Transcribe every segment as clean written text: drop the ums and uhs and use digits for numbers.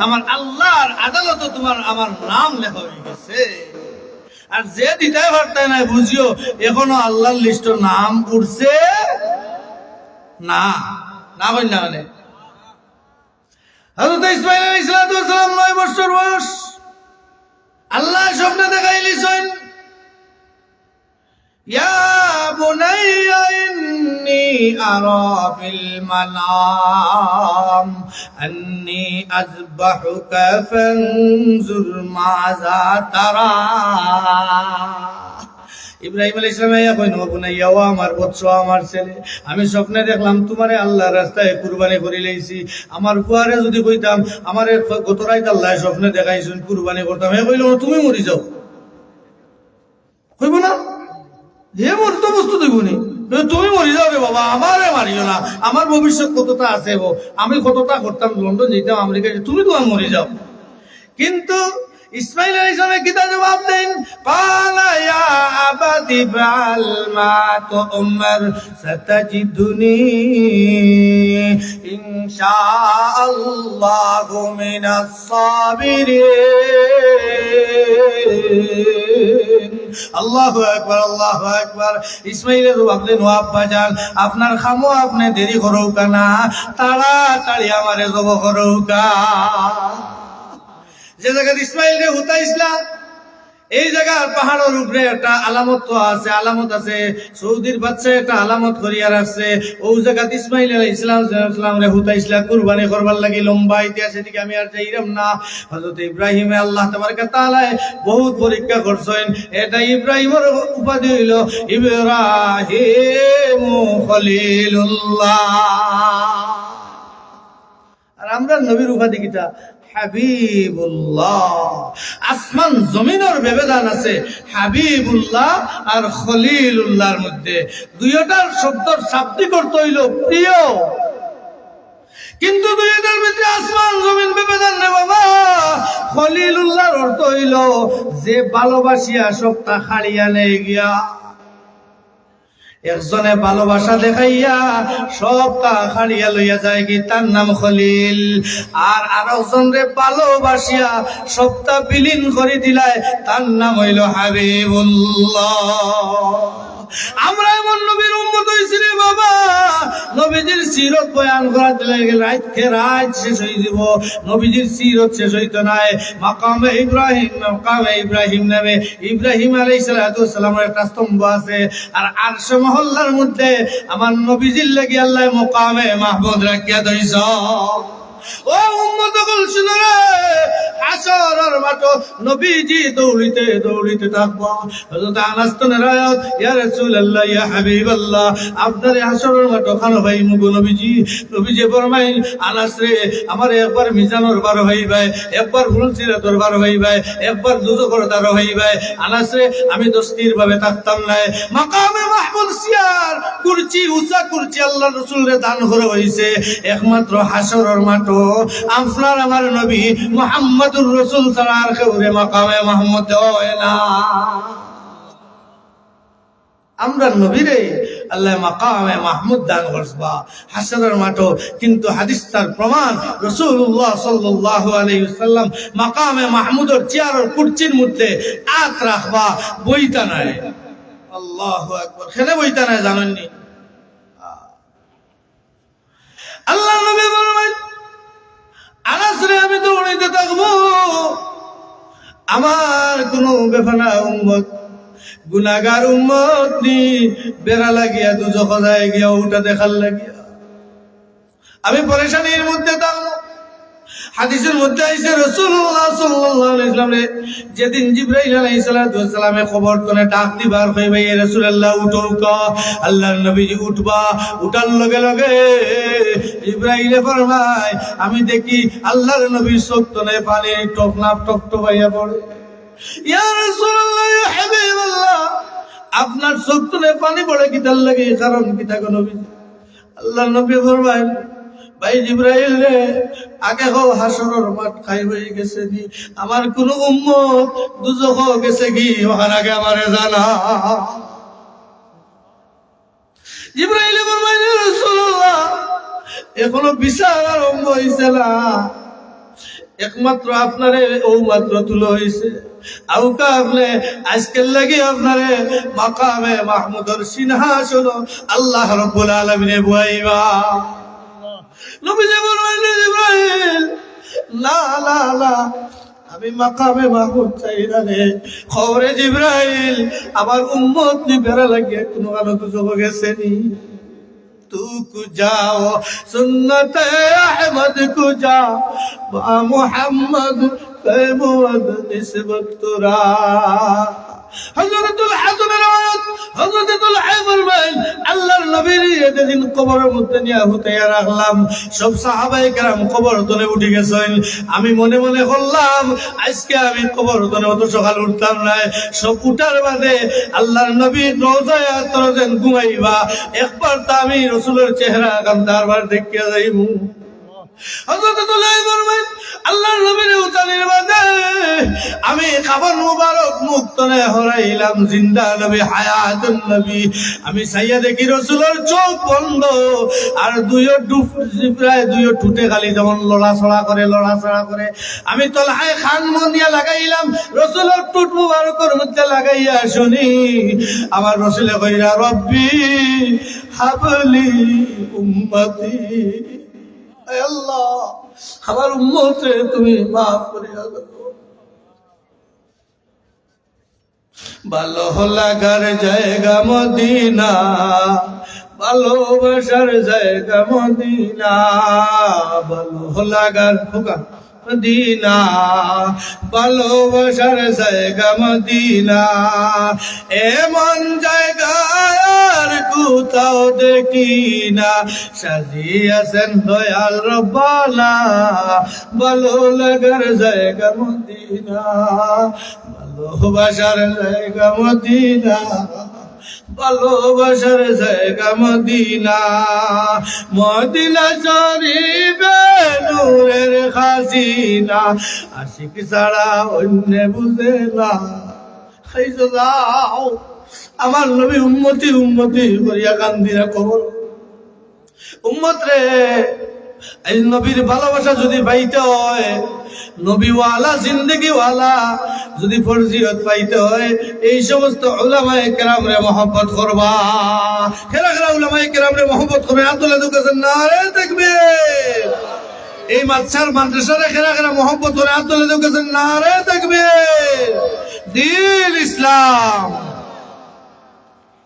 আমার আল্লাহর আদালত তোমার আমার নাম লেখা হয়ে গেছে। আর যে দিতে পারতে না বুঝিও এখনো আল্লাহর লিস্ট নাম উঠছে না, না বল না। মানে হযরত ইসমাঈল আলাইহিস সালাম 9 বছর বয়স, আল্লাহ স্বপ্নে দেখাইলেন, ইয়া বুনাইয়া ইন্নী আরা ফিল মানাম আন্নী আযবাহুকা ফানজুর মাযা তারা। ইব্রাহিম আলাইহিস সালাম কইন, ও বুনাইয়া, ও আমার বৎস, আমার ছেলে, আমি স্বপ্নে দেখলাম তোমারে আল্লাহর রাস্তায় কুরবানি করে লইছি। আমার বুয়ারে যদি কইতাম আমারে গত রাত আল্লাহ স্বপ্নে দেখাইছেন কুরবানি করতাম, হে কইল তুমি মরি যাও, কইব না হে মরি তো বস্তু দেবনি, তুমি মরি যাও রে বাবা, আমারে মারিও না, আমার ভবিষ্যৎ কতটা আছে, আমি কতটা করতাম, লন্ডন যেতাম, আমেরিকা, তুমি তো মরি যাও। কিন্তু ইসমাঈল আলাইহিস সালাম কি জবাব দেন? ক্বালা ইয়া আবাতি ফাআল মা তু'মার সাতাজিদুনি ইনশাআল্লাহু মিনাস সাবিরিন। আল্লাহু আকবার, আল্লাহু আকবার। ইসমাঈল জবাব দেন, ও আব্বাজান, আপনার খামো আপনি দেরি করুকা না, তাড়াতাড়ি আমারে জব করুকা। যে জায়গায় ইসমাঈল রে হুতাইছিলা এই জায়গার পাহাড়ের উপরে একটা আলামত তো আছে, আলামত আছে, সৌদির বাচ্চা একটা আলামত করিয়া রাখছে। ওই জায়গাত ইসমাঈল আলাইহিস সালাম রে হুতাইছিলা কুরবানি করবার লাগি। লম্বা ইতিহাস, এদিকে আমি আর যাইরাম না। হযরত ইব্রাহিমে আল্লাহ তাবারক ওয়া তাআলা বহুত পরীক্ষা করছেন। এটা ইব্রাহিমের উপাধি হইল ইব্রাহিম খলিলুল্লাহ। আর আমরা নবীর উপাধি কিটা? হাবিবুল্লাহ। আসমান জমিনের ব্যবধান আছে হাবিবুল্লাহ আর খলিলুল্লাহর মধ্যে। দুইটার শব্দের শাব্দিক অর্থ হইল প্রিয়, কিন্তু দুইটার ভিতরে আসমান জমিন ব্যবধান নেই বাবা। খলিলুল্লাহর অর্থ হইল যে ভালোবাসিয়া সবটা হারিয়া নেই গিয়া। একজনে ভালোবাসা দেখাইয়া সবটা হারিয়া লইয়া যায় কি, তার নাম খলিল। আর আরেকজন রে ভালোবাসিয়া সবটা বিলীন করে দিলায়, তার নাম হইল হাবিবুল্লাহ। আমরা এমন নবীর উম্মত হইছি রে বাবা, নবীজির সিরত বয়ান করাতে লাগে রাতকে রাত শেষ হয়ে যাব, নবীজির সিরত শেষ হইতো নাই। মাকামে ইব্রাহিম নামে ইব্রাহিম আলাইহিস সালামের একটা স্তম্ভ আছে। আর আরশ মহল্লার মধ্যে আমার নবীজির লাগি আল্লাহ মাকামে মাহমুদ রাখিয়া দইছ। ও উম্মত কল শুনো রে, হাশরের মাঠে নবীজি দৌড়িতে দৌড়িতে থাকবা। হযরত আনাস তো রায়াত, ইয়া রাসূলুল্লাহ, ইয়া হাবিবাল্লাহ, আপনারে হাশরের মাঠে খানো ভাই মুগো নবীজি। নবীজি ফরমাই, আনাস রে, আমার একবার মিজানের বার হইবাই, একবার ফুলসিরাতর বার হইবাই, একবার দুজখর দার হইবাই। আনাস রে, আমি দস্তির ভাবে থাকতাম না। মাকামে মাহমুদ সিয়ার কুরচি, উঁচা কুরচি আল্লাহ রাসূল রে দান করে হইছে একমাত্র হাশরের মাঠে। আপনার আমার নবী মুহাম্মদুর রাসূল ছাড়া আর কেউ মাকামে মাহমুদ হয় না। আমরা নবীরে আল্লাহ মাকামে মাহমুদ দান করবা হাশরের মাঠে। কিন্তু হাদিস তার প্রমাণ, রাসূলুল্লাহ সাল্লাল্লাহু আলাইহি ওয়াসাল্লাম মাকামে মাহমুদের চেয়ারের কুরচির মধ্যে হাত রাখবা, বইতা নাই। আল্লাহু আকবার। কেন বইতা নাই জানেননি? আল্লাহ নবী বলেন, আনাস রে, আমি দৌড়াইতে থাকবো, আমার কোনো বেফানা উম্মত গুনাহগার উম্মত নি বেড়া লাগিয়া দুজখ যায় গিয়া ওটা দেখার লাগিয়া আমি পরেশানির মধ্যে থাকবো। হাদিসের মধ্যে আইছে রাসূলুল্লাহ সাল্লাল্লাহু আলাইহি ওয়াসাল্লাম রে যেদিন জিবরাইল আলাইহিস সালামে খবর তনে ডাক দিবার কইবে, ইয়া রাসূলুল্লাহ উঠো, আল্লাহর নবীজি উঠবা। উঠার লগে লগে জিবরাইলে ফরমায়, আমি দেখি আল্লাহর নবীর চোখ তনে পানি টকনাপ টকটকাইয়া পড়ে। ইয়া রাসূলুল্লাহ, ইয়া হাবিবাল্লাহ, আপনার চোখ তনে পানি পড়ে কিতার লাগে, কারণ কিতা গো নবী? আল্লাহর নবী ফরমায়, ভাই জিবরাইল রে, আগে হও হাশরের মাঠ খাই হয়ে গেছে কি, আমার কোন উম্মত দুজখ গেছে কি, ওখান আগে আমারে জানা। জিবরাইল ফরমায়, রাসূলুল্লাহ, এখনো বিচার আরম্ভ হইছে না, একমাত্র আপনারে ও মাত্র তুলো হয়েছে আউকা আপনি আজকের লাগে আপনারে মাকামে মাহমুদর সিংহাসন আল্লাহ রাব্বুল আলামিনে বুয়াইবা। নবীজি বললেন জিবরাইল না না না আমি মাকামে মাহমুদ চাই না রে। খবরে জিবরাইল আমার উম্মত নি বেড়া লাগিয়ে কোনো আলো দুজো গেছে নি तू को जाओ सुन्नत अहमद को जा मोहम्मद के मुद निस्बत तुरा হযরতুল হাসান রাওয়াত হযরতুল হাইবর ভাই আল্লাহর নবীর যেদিন কবরের মধ্যে নিয়ে হুতাইয়া রাখলাম সব সাহাবায়ে কেরাম কবর তলে উঠে গেছেন। আমি মনে মনে বললাম আজকে আমি কবর তলে অত সকাল উঠতাম না। সব উঠার বাদে আল্লাহর নবী রওজায় তরজেন ঘুমাইবা একবার তো আমি রাসূলের চেহারা কান্দারবার দেখিয়া যাইবো। হযরতুল হাইবর ভাই আল্লাহর নবীর উতানির বাদে আমি খাবার মুবারক মুখ তলে হরাইলাম জিন্দা নবী হায়াতুন নবী। আমি সাইয়া দেখি রাসূলের চোখ বন্ধ আর প্রায় দুইও ঠুটে খালি যেমন লড়াছড়া করে। আমি তলহায় খান মন্দিয়া লাগাইলাম রাসূলের ঠুট মুবারকের মধ্যে লাগাইয়া শুনি আমার রাসূলে কইরা রব্বি হাবলি উম্মতি হে আল্লাহ আমার উম্মতকে তুমি মাফ করিয়া দাও। ভালো লাগার জায়গা মদিনা ভালোবাসার জায়গা মদিনা ভালো লাগার মদিনা ভালোবাসার জায়গা মদিনা এমন জায়গা আর কোথাও দেখি না সাজিয়েছেন দয়াল রব্বানা ভালো লাগার জায়গা মদিনা ভালোবাসার জায়গা মদিনা ভালোবাসার জায়গা মদিনা মদিনা শরীফে নূরের খাজিনা আশিক ছাড়া অন্য বুঝে না। খাইছো যাও আমার নবী উম্মতি উম্মতি করিয়া কান্দিরা কবর উম্মত রে। এই নবীর ভালোবাসা যদি পাইতে হয় নবীওয়ালা জিন্দেগিওয়ালা যদি ফরজিয়ত পাইতে হয় এই সমস্ত উলামায়ে কেরামরে মহব্বত করবা। খেরা খেরা উলামায়ে কেরামরে মহব্বত করবে আব্দুল্লাহ দুকাছেন নারে তাকবীর। এই মাদ্রাসারে খেরা খেরা মহব্বত করে আব্দুল্লাহ দুকাছেন নারে তাকবীর। দ্বীন ইসলাম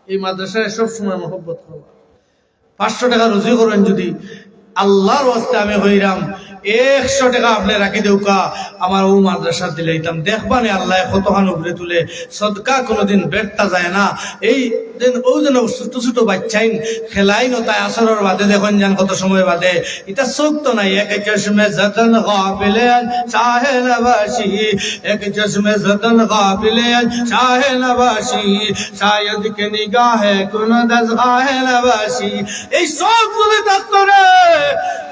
এই মাদ্রাসায় সব সময় মহব্বত করবা। 500 টাকা রুজি করেন যদি আল্লাহর ওয়াস্তে আমি হইরাম 100 টাকা আপনি রাখি দেউকা আমার ও মাদ্রাসা দিলে দিতাম দেখবানে আল্লাহ কতখান উপরে তুলে সদকা কোনোদিন বেরতা যায় না। এই দিন ও যেন ছোট ছোট বাচ্চাইন খেলাই নতায় আসরের বাদে দেখুন যান কত সময় বাদে এটা চোখ তো নাই। এক চশমে যতন গাফিলেন শাহে নবাসী এক চশমে যতন গাফিলেন শাহে নবাসী শায়দ কে নিগাহে কোন দজগাহে নবাসী। এই সব যদি থাকতো রে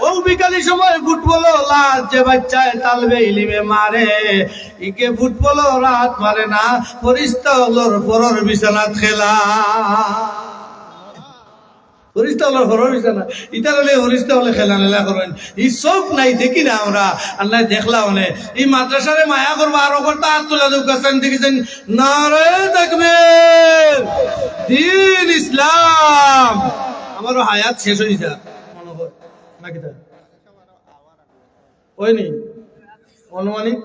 ও বিকালি সময় ফুটবল লাত যে বাচ্চায় তালবে ইলিমে মারে ইকে ফুটবল রাত মারে না ফরিস্তা হলোর পরর বিছানাত খেলা ফরিস্তা হলোর পরর বিছানা ইটার হলে ফরিস্তা হলে খেলা নেলা করেন। এই সব নাই দেখি না আমরা আল্লাহ দেখলা মানে এই মাদ্রাসারে মায়া করবা আর ওপর তা তোলা দুকাছেন দেখেছেন নারে তাকবীর দ্বীন ইসলাম। আমারও হায়াত শেষ হয়ে যা মনে কর নাকি তা হয়নি অনুমানিক।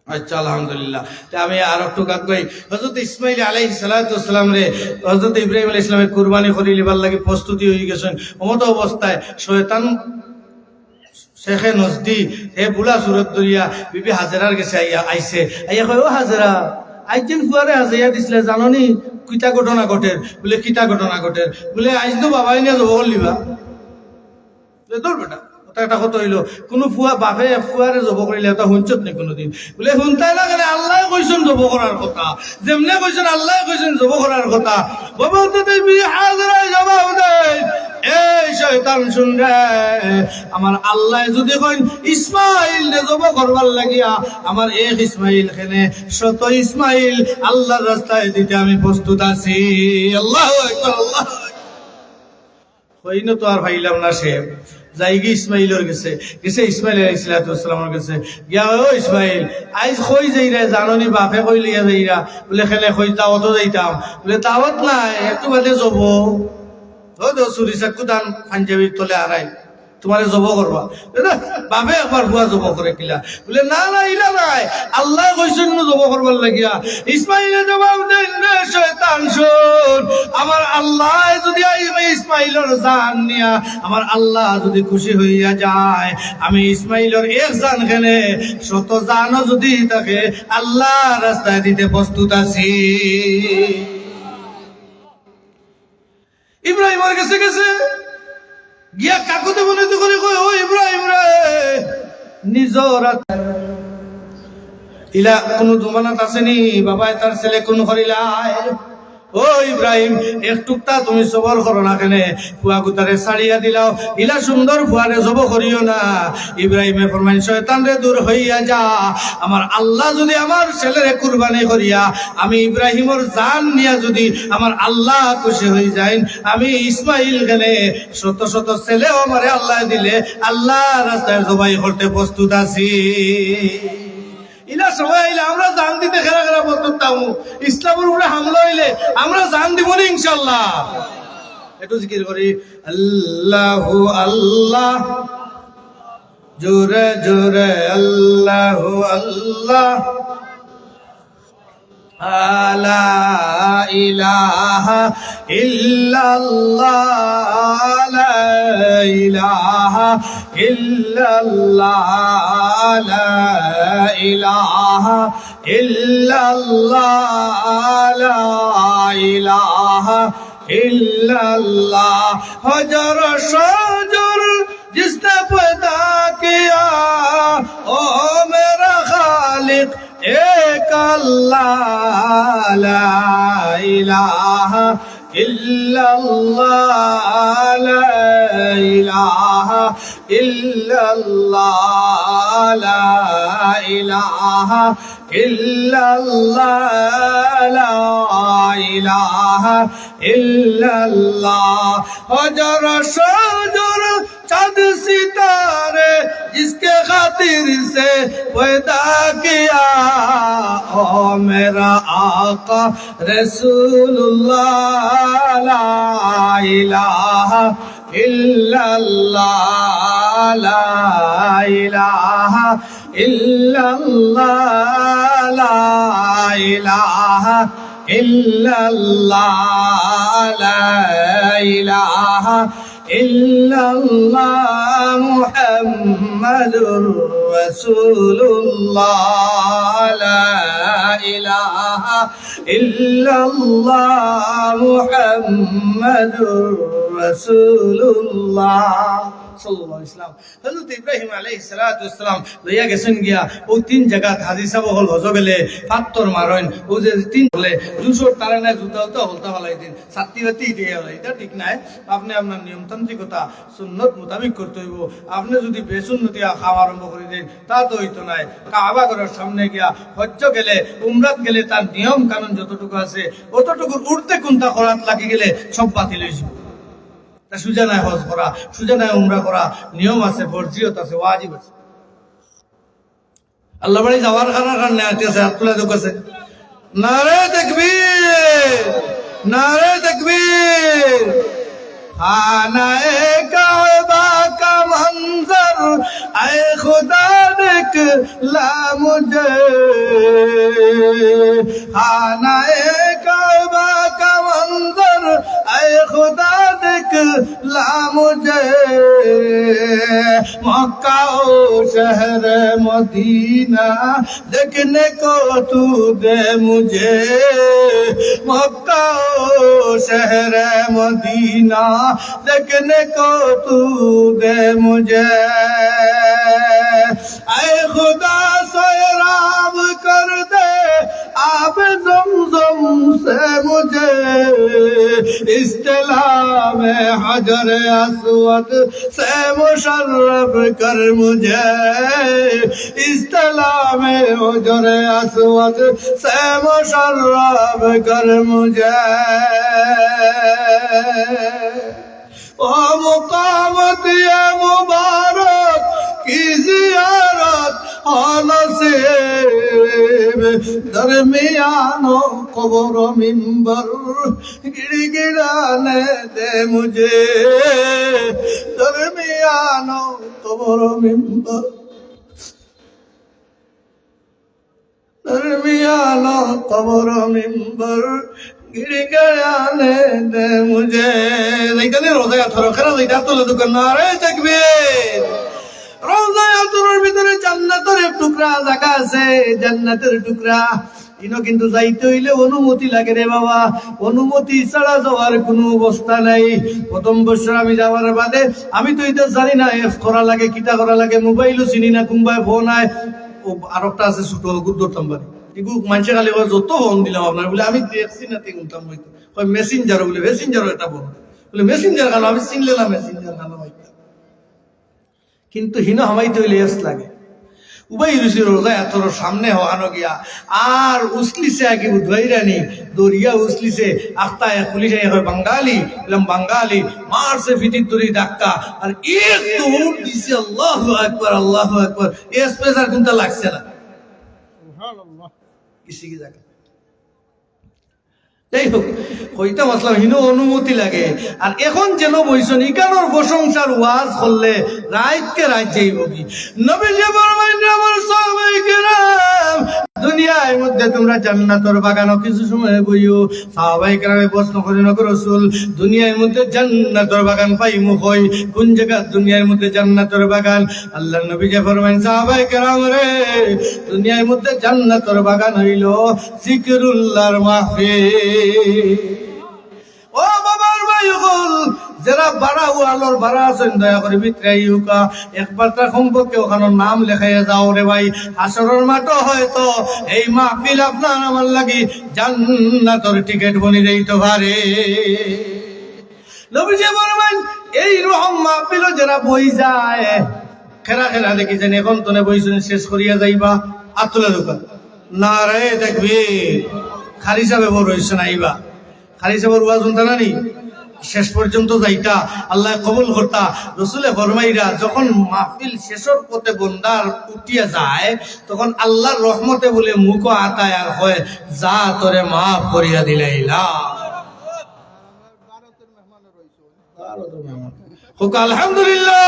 আচ্ছা আলহামদুলিল্লাহ। আমি আর একটু কই হযরত ইসমাইল আলাইহিস সালাতু ওয়াস সালাম রে হযরত ইব্রাহিম আলাইহিস সালামের কুরবানি করি লিবার লাগি প্রস্তুতি হয়ে গেছেন। অমত অবস্থায় শয়তান শেখে নজদি হে বুলা সুরত দরিয়া বিবি হাজেরার কাছে আইছে আইয়া কয় ও হাজেরা আইজেন ফুয়ারে হাজিয়া দিছিলে জাননি কিতা ঘটনা ঘটের বলে কিতা ঘটনা ঘটের বলে আইজ তো বাবাই নিয়ে যাব লিবা তোর বেটা একটা কথা হইলো কোন ফুয়া বাপে ফুয়ারে জব করিলে এটা শুনছত নি কোনোদিন বলে শুনতাই না কেন আল্লাহ কইছেন জব করার কথা যেমনে কইছেন আল্লাহ কইছেন জব করার কথা বাবা তো তুমি হাজরায় জবাব দেয় এই শয়তান শুন রে আমার আল্লাহ যদি কইন ইসমাইল রে জব করবার লাগিয়া আমার এক ইসমাইল খেনে শত ইসমাইল আল্লাহর রাস্তায় দিতে আমি প্রস্তুত আছি। আল্লাহু আকবার আল্লাহ হইনো তো আর ভাইলাম না সে যাই গিয়ে ইসমাইলের গেছে ইসমাইল আলাইহিস সালামের কাছে গিয়া, ও ইসমাইল, আইজ কই যাইরা জাননি? বাপে কই লিয়া যাইরা? বলে খেলে কই দাওয়াত যাইতাম। বলে দাওয়াত নাই, একটু বাদে যাব। ও তো চুরি চাকু দান পাঞ্জাবির তলে আড়াই, তোমারে জব করবা। বাপে একবার ভুয়া জব করে কিলা? বলে না না, ইলা নাই, আল্লাহ কইছেন জব করবার লাগিয়া। ইসমাইলে জবাব দেন, রে শয়তান শোন, আমার আল্লাহ যদি ইসমাইলের জান নিয়া আমার আল্লাহ যদি খুশি হইয়া যায়, আমি ইসমাইলের এক জান খেলে শত জানও যদি থাকে আল্লাহ রাস্তায় দিতে প্রস্তুত আছি। ইব্রাহিমের কাছে গেছে গিয়া কাকুতে বলিতে করে কই, ও ইব্রাহিম রে, নিজর ইলা কোন জমানাত আসেনি বাবায় তার ছেলে কোন করিলাই? ও ইব্রাহিম, একটুকটা তুমি সবর করো না কেনে? ফুয়া গুতারে ছাড়িয়া দিলাও, ইলা সুন্দর ফুয়ারে জব করিও না। ইব্রাহিমে ফরমাইন, শয়তান রে দূর হইয়া যা, আমার আল্লাহ যদি আমার ছেলেরে কুরবানি করিয়া আমি ইব্রাহিমের জান নিয়া যদি আমার আল্লাহ খুশি হয়ে যায়, আমি ইসমাইল কেনে শত শত ছেলেও আমারে আল্লাহ দিলে আল্লাহ রাস্তায় জবাই করতে প্রস্তুত আছি। ইলা সবাই আইলে আমরা জান দিতে খেলা খেলা প্রস্তুত থাকবো। ইসলামের উপরে হামলা হইলে আমরা জান দিব না ইনশাল্লাহ। একটু জিকির করি, আল্লাহু আল্লাহ, জোরে জোরে আল্লাহু আল্লাহ, লা ইলাহা ইল্লাল্লাহ, লা ইলাহা ইল্লাল্লাহ, লা ইলাহা ইল্লাল্লাহ, লা ইলাহা ইল্লাল্লাহ। হজর শজর जिसने पैदा किया, ओ मेरा खालिक एक अल्लाह, ला इलाहा इल्लल्लाह, ला इलाहा इल्लल्लाह, ला इलाहा इल्लल्लाह, ला इलाहा इल्लल्लाह। हजर शजर चाँद सितारे जिसके खातिर से पैदा किया, ओ मेरा आका रसूलुल्लाह, ला इलाहा इल्लल्लाह, ला इलाहा इल्लल्लाह, ला इलाहा इल्लल्लाह, ला इलाहा इल्लल्लाह, मुहम्मदुर रसूलुल्लाह, ला इलाहा इल्लल्लाह, मुहम्मदुर रसूलुल्लाह সাল্লাল্লাহু আলাইহি ওয়াসাল্লাম। হযরত ইব্রাহিম আলাইহিস সালাতু ওয়াসসালাম লইয়া গেছেন গিয়া ও তিন জায়গা হাজি সাহেব হল হজবেলে পাত্তর মারেন, ও যে তিন বলে 200 তারা না জুতা তো হলতা ফলাই দিন সাত্তি বাতি দিয়ে হলাই, এটা ঠিক নাই। আপনি আপনার নিয়মতান্ত্রিকতা সুন্নত মোতাবেক করতে হইব। আপনি যদি বেসুন্নতি খাওয়া আরম্ভ করে দেন তা তো হইতো নাই। কাবা ঘরের সামনে গিয়া হজ্জ গেলে উমরাত গেলে তার নিয়ম কানুন যতটুকু আছে অতটুকু উঠতে কোনটা করাত লাগি গেলে সব বাতিল হয়েছে। সুজা নাই হজ করা, সুজা নাই উমরা করা, নিয়ম আছে, ফরজিয়ত আছে, ওয়াজিব আছে। আল্লাহ বাড়ি যাওয়ার কারণে আছে আব্দুল্লাহ দুঃখ আছে। নারে তাকবীর, নারে তাকবীর। খানায়ে কাবা কা मंजर ऐ खुदा दिखला मुझे, खानाए काबा का मंजर ऐ खुदा दिखला मुझे, मक्का ओ शहर मदीना देखने को तू दे मुझे, मक्का ओ शहर मदीना देखने को तू दे मुझे, ऐ खुदा सैराब कर दे आब ज़मज़म से मुझे, इस्तिलाम हजर अस्वद से मुशर्रफ कर मुझे, इस्तिलाम हजर अस्वद से मुशर्रफ कर मुझे। ও মুকামত এ মুবারক কি জিয়ারত নসিব দরমিয়ানো কবর মিম্বর गिड़गिड़ाने दे मुझे दरमियानो कब्र मिंबर दरमियानो कब्र मिंबर गिड़गिड़ाने दे मुझे देखते रोज़ा यात्रा करा देखते तो लदु करना रे तकबीर रोज़ा यात्रा ভিতরে জান্নাতের এক টুকরা জায়গা আছে জান্নাতের টুকরা ইনো কিন্তু যাইতে হইলে অনুমতি লাগে রে বাবা অনুমতি ছাড়া যাওয়ার কোনো অবস্থা নাই প্রথম বছর আমি যাওয়ার বাদে আমি তো এটা জানি না এফ করা লাগে কিটা করা লাগে মোবাইলও চিনি না কোনবাই ফোন আয় ও আরেকটা আছে ছোট গুদ্দর নাম্বার এগু মানুষে খালি যত ফোন দিলাম আপনার বলে আমি দেখছি না তিনটাম হইতো কই মেসেঞ্জার বলে মেসেঞ্জার এটা বলে মেসেঞ্জার গালো আমি চিনলে না মেসেঞ্জার গালো হইতো কিন্তু হিনো হামাইতে হইলে এস লাগে উবাই রুসি রোজা এতর সামনে হওয়ানো গিয়া আর উসলিছে আগে উদ্ভাইরানি দরিয়া উসলিছে আখতায় পুলিশে হয় বাঙালি বললাম বাঙালি মারছে ফিটির দড়ি ধাক্কা আর এক দৌড় দিছে আল্লাহু আকবার এই স্পেসার কোনটা লাগছে না সুবহানাল্লাহ কিসি কি জায়গা যাই হোক কইটা মাসলাম হিনো অনুমতি লাগে আর এখন যেন বইছেন ইকানোর প্রশংসার ওয়াজ করলে রাইতকে রাত যাইব কি নবীজি ফরমাইলেন আমার সাহাবায়ে কেরাম দুনিয়ার মধ্যে তোমরা জান্নাতের বাগানে কিছু সময় বইও সাহাবায়ে কেরামে প্রশ্ন করেন গো রাসূল দুনিয়ার মধ্যে জান্নাতের বাগান পাইমু কই কোন জায়গা দুনিয়ার মধ্যে জান্নাতের বাগান আল্লাহর নবীজি ফরমাইলেন সাহাবায়ে কেরাম রে দুনিয়ার মধ্যে জান্নাতের বাগান হইল জিকরুল্লাহর মাহফিল ও বাবার ভাই হল যারা বাড়া আলোর বাড়া আছেন দয়া করে ভিতরে ইউকা একবার তার সম্পর্কে ওখানে নাম লেখাইয়া যাও রে ভাই হাসরের মাঠও হয়তো এই মাহফিল আপনার আমার লাগি জান্নাতের টিকিট বনি যাইতে পারে নবীজি বলেন এই রকম মাহফিল যারা বই যায় খেলা খেলা দেখি যেন এখন তনে বইছেন শেষ করিয়া যাইবা আতলা দোকান না রে দেখবি খালি সাহেব বড় হইছে না আইবা খালি সাহেবের ওয়াজ শুনতা না নি শেষ পর্যন্ত যাইতা আল্লাহ কবুল করতা রাসূলে ফরমাইরা যখন মাহফিল শেষের পথে বন্দার উঠিয়া যায় তখন আল্লাহর রহমতে বলে মুখ আতায় আর হয় যা তোরে মাফ করিয়া দিলাইলা হোক আলহামদুলিল্লাহ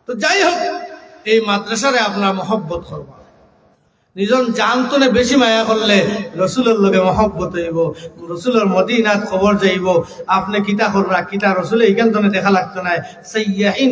তো যাই হোক এই মাদ্রাসারে আপনার মহব্বত করবা নিজন জানতনে বেশি মায়া করলে রসুলের লগে মহব্বত হইব রসুলের মদিনাত খবর যাইব আপনি কিতা করবা কিতা রসুলে এইখান দেখা লাগতো না সাইয়াহিন